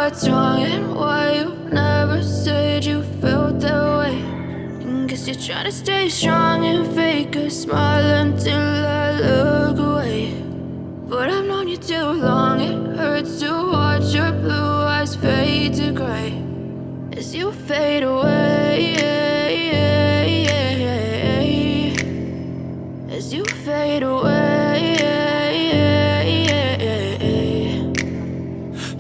what's wrong and why you never said you felt that way. And guess you're trying to stay strong and fake a smile until I look away. But I've known you too long, it hurts to watch your blue eyes fade to gray as you fade away, as you fade away.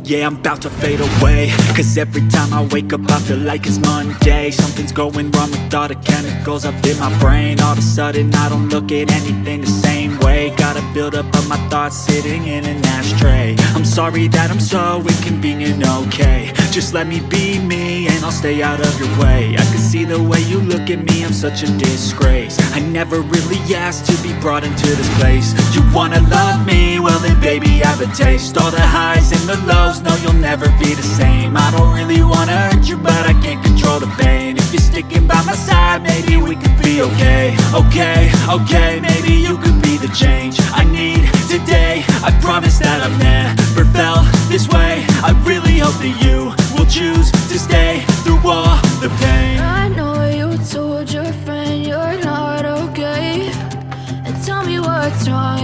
Yeah, I'm about to fade away, cause every time I wake up I feel like it's Monday. Something's going wrong with all the chemicals up in my brain. All of a sudden I don't look at anything the same way. Gotta build up of my thoughts sitting in an ashtray. I'm sorry that I'm so inconvenient, okay. Just let me be me and I'll stay out of your way. I can see the way you look at me, I'm such a disgrace. I never really asked to be brought into this place. You wanna love me? Well then baby I have a taste. All the highs and the lows, no you'll never be the same. I don't really wanna hurt you but I can't control the pain. If you're sticking by my side maybe we could be okay. Okay, maybe you could be the change I need today. I promise that I've never felt this way. I really hope that you will choose to stay through all the pain. I know you told your friend you're not okay, and tell me what's wrong